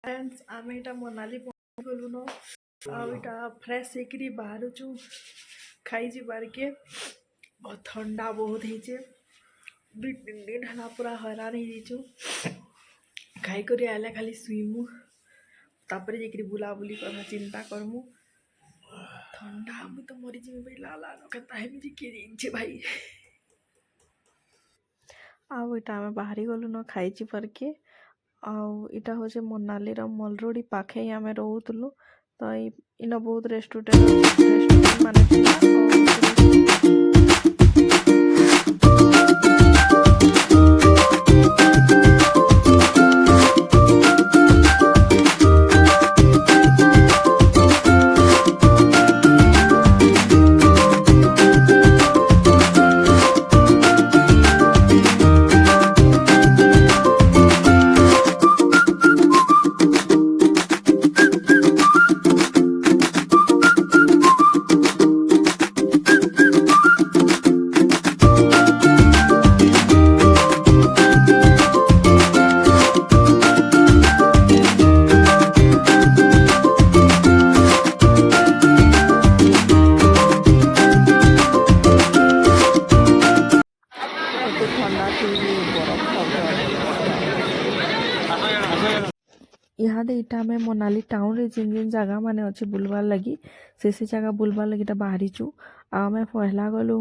Friends आम इटा मनाली गलु न आटा फ्रेश होकर बाहर खाई बार के ठंडा बहुत होचे 2-3 दिन है पूरा हैरान हो खाई कर आले खाली शुईमु तापर जाकर बुलाबुली कर चिंता करमु ठंडा मुझे तो मरीजी लाला किए भाई आउ इटा आम बाहरी गलु न खाई पार के आटा हूँ मनाली मलरोडी पाखे ही आम रोलु तो इन बहुत रेस्टोरेंट मान इहादे इटा में मनाली टाउन रे जिन जिन जगह माने अच्छे बुलवार लगी से जगह बुलवार लगी बाहरी चु आम पहला गलु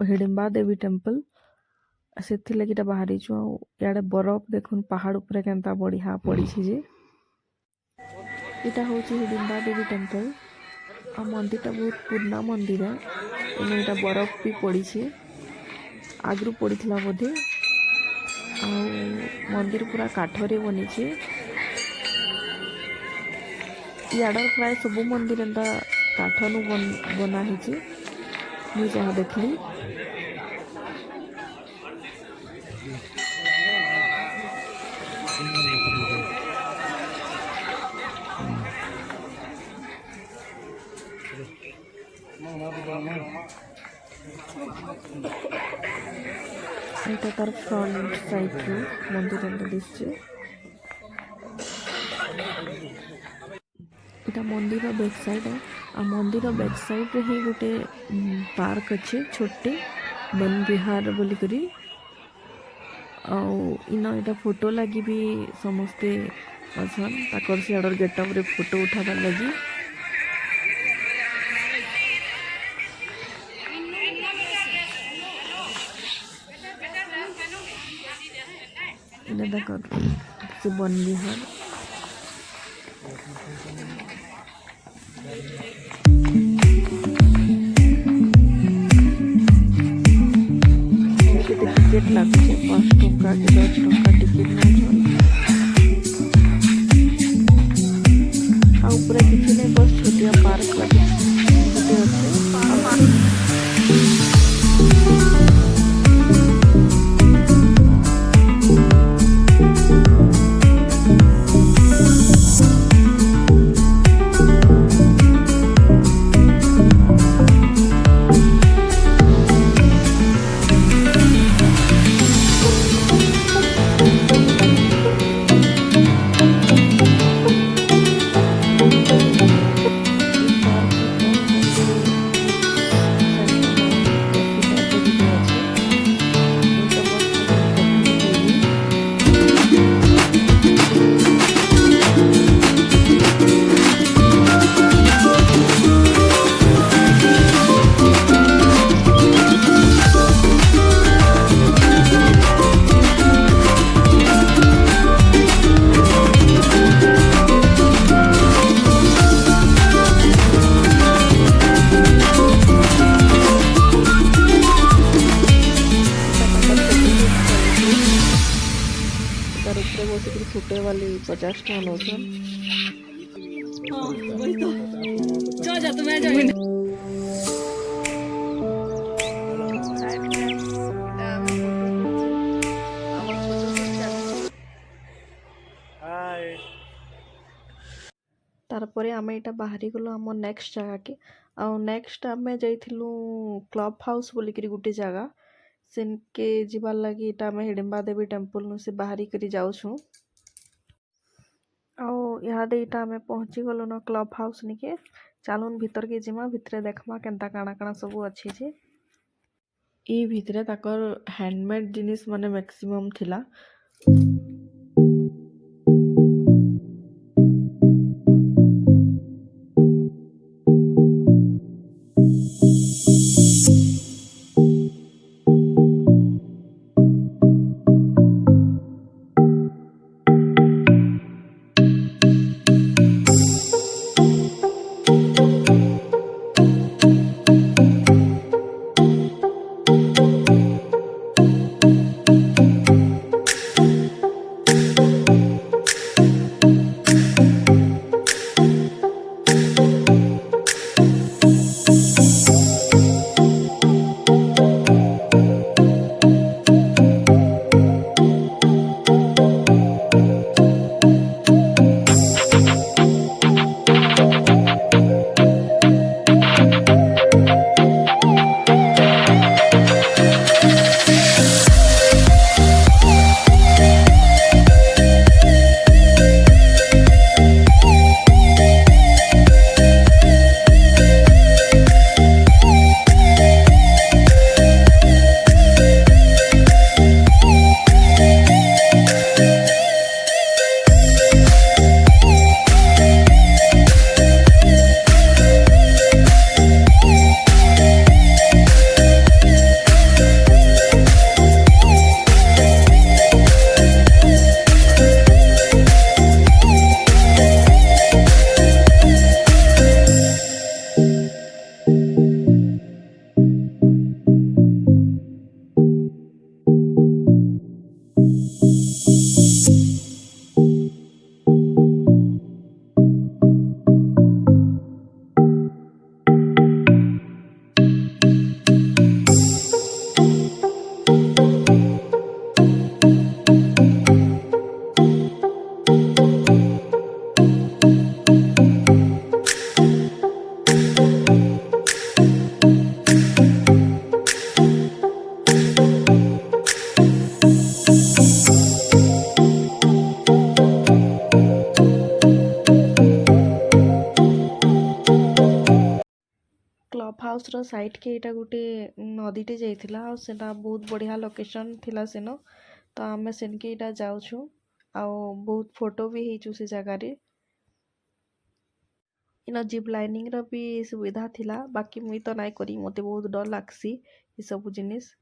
हिडिंबा देवी टेम्पल से लगी बाहरी चु इे बरफ देखुन पहाड़ उपरे केनता बढ़िया पड़ी जे इटा हूँ हिडिंबा देवी टेम्पल आ मंदिर बहुत पुराना मंदिर है इटा बरफ भी पड़ी आगु पड़ी बोधे आ मंदिर पूरा काठरे बनी याडर प्राय सब मंदिर एंता काठनु बना मुझे जहाँ देखली एटा तार फ्रंट साइड रू मंदिर एंता दिसचे इटा मंदिर बैक साइड है आ मंदिर बैक साइड रे ही गोटे पार्क अच्छे छोटे वन विहार बोली करी इन इटा फोटो लगी भी समस्ते असन ताकर सियाडर गेटअप रे फोटो उठाबार लगी इना देखो से वन विहार टिकेट लगे 5 टका के 10 टका टिकेट ऊपर किसी नहीं बस छोटिया पार्क लगे छोटे वाली 50 टका नौसन तारपरे आम इटा बाहरी गलु आम नेक्स्ट जगह के नेक्स्ट आम जाइलु क्लब हाउस बोलिकी गोटे जगह सेनके जीवार लगी इटा आम हिडिंबा देवी टेम्पल से बाहरी करी जाऊँ इहादे इटा आमे पहुँची गलु न क्लब हाउस निके। चालुन भीतर के जिमा भितरे देखमा केनता काଣା काଣା सब अच्छी जे। ई भितरे ताकर हैंडमेड जिनिस माने मैक्सिमम थिला। क्लब हाउस रो साइड के इटा गोटे नदीटे जाइथिला आ सेटा बहुत बढ़िया लोकेशन थिला सेनो। तो आमे सेन के इटा जाउछु आ बहुत फोटो भी हेचु से जगह रे। इन जिप लाइनिंग रो भी सुविधा थिला, बाकी मुई तो नाइ करी, मते बहुत डर लागसी ई सब जिनिस।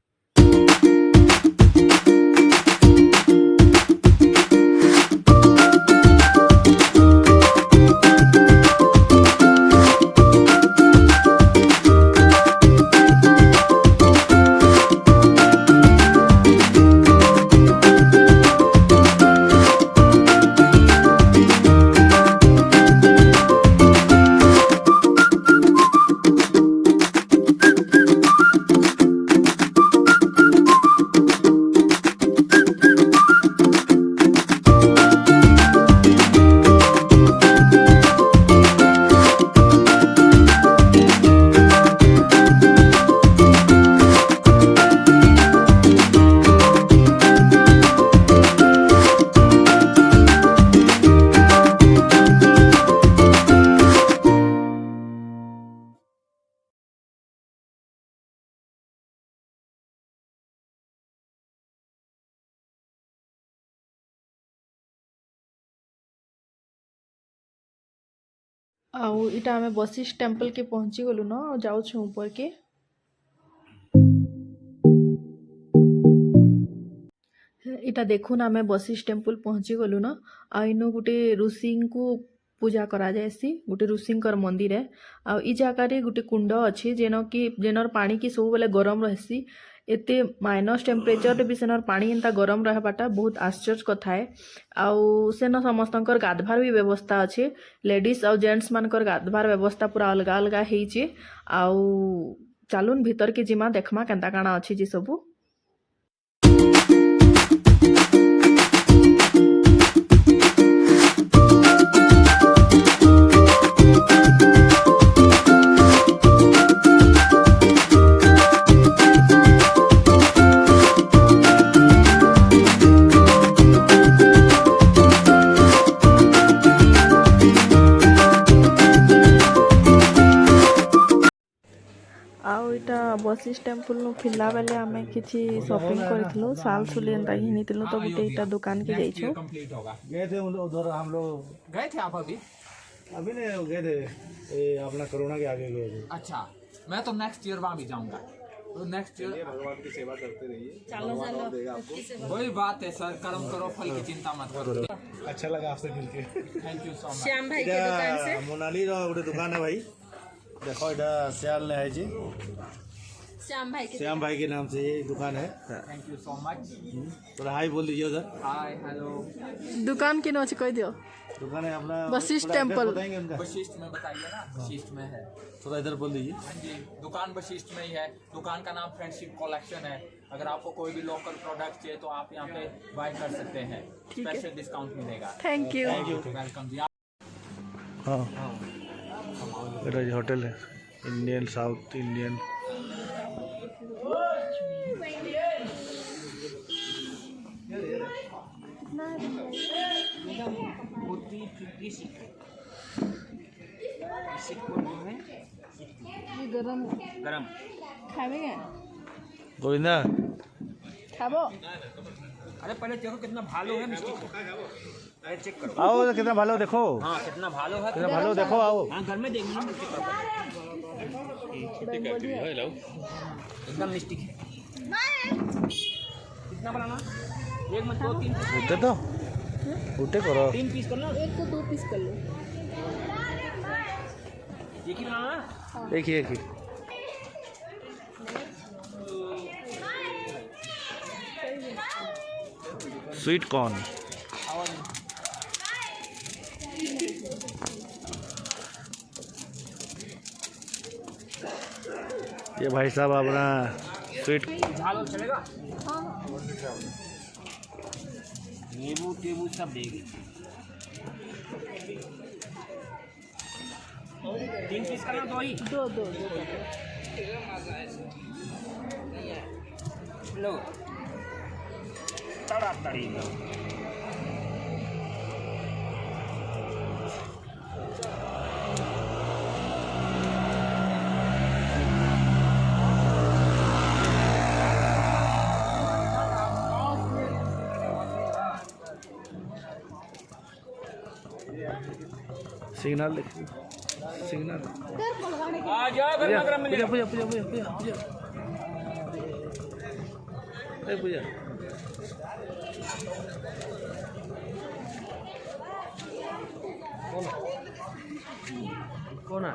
आउ इटा आमे बशिष्ठ टेम्पल के पहुंची गलु न, जाउछु ऊपर के। इटा देखुन आमे बशिष्ठ टेम्पल पहुंची गलु न। आ इनो गुटे ऋषि को पूजा करा जायसी, गुटे ऋषिंकर मंदिर है। आ ई जगह रे गुटे कुंड अछि जेनर पानी की सब बेले गरम रहसी। एते माइनस टेम्परेचर भी सेनर पानी एंता गरम रहबाटा बहुत आश्चर्य कथा है। आउ सेन समस्तंकर गाधवार भी व्यवस्था अच्छे, लेडीज और जेंट्स मानकर गाधवार व्यवस्था पूरा अलग अलग हेचे। आउ चालुन भीतर के जिमा देखमा केनता काना अच्छी जी सबू। बसिस टेम्पल नु फिरला बेले आमे किछि शॉपिंग करथिलु साल सुली एंता घिनिथिलु तो गुटे इटा दुकान के जाइछो गए थे उधर हम लोग गए थे आप अभी नहीं गए थे ये अपना कोरोना के आगे गए थे। अच्छा मैं तो नेक्स्ट ईयर वहाँ भी जाऊँगा तो नेक्स्ट ईयर भगवान की सेवा करते रहिए, वही बात है सर, कर्म करो फल की चिंता मत करो। अच्छा लगा आपसे मिलके। Thank you so much. Shyam भाई के दुकान से मोनाली रो गोटे दुकान है भाई, देखो इधर सियाल ने है जी, श्याम भाई के नाम से ये दुकान है। Thank you so much. थोड़ा हाई बोल दीजिए उधर। Hi hello. दुकान के नाम से कह दियो दुकान है अपना वशिष्ठ टेम्पल। बताएंगे उनका वशिष्ठ में बताइए ना, वशिष्ठ में है। थोड़ा इधर बोल दीजिए। हाँ जी, दुकान वशिष्ठ में ही है। दुकान का नाम फ्रेंडशिप कलेक्शन है। अगर आपको कोई भी लोकल प्रोडक्ट चाहिए तो आप यहाँ पे बाय कर सकते हैं, स्पेशल डिस्काउंट मिलेगा। थैंक यू वेलकम जी। हाँ इधर होटल है इंडियन साउथ इंडियन। गरम गरम खावे क्या गोविंदा खाबो अरे पहले देखो कितना भालो है मिस्टेक। अरे चेक करो, आओ कितना भालो देखो, हाँ कितना भालो है, कितना भालो देखो, आओ हाँ घर में देखना एकदम मिस्टेक है। कितना बनाना, एक मत दो तीन उठे तो उठे करो, 3 पीस करना, एक को 2 पीस कर लो। एक ही बनाना। एक ही स्वीट कॉर्न। ये भाई साहब अपना स्वीट झाल चलेगा, नींबू टेबू सब देगी। 3 पीस करना, दो ही दो लो तड़ी। सिग्नल सिग्नल आ जाओ गरम पूजा पूजा पूजा पूजा पूजा पूजा पूजा कौन है?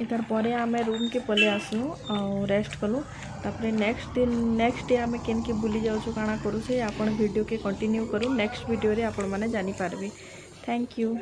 इतार परे आमे रूम के पले आसनु और रेस्ट कलु। तापरे नेक्स्ट डे आमे केन के बुली जाउछु काना करू से आपण वीडियो के कंटिन्यू करू। नेक्स्ट वीडियो रे आपण माने जानि पारबे। Thank you.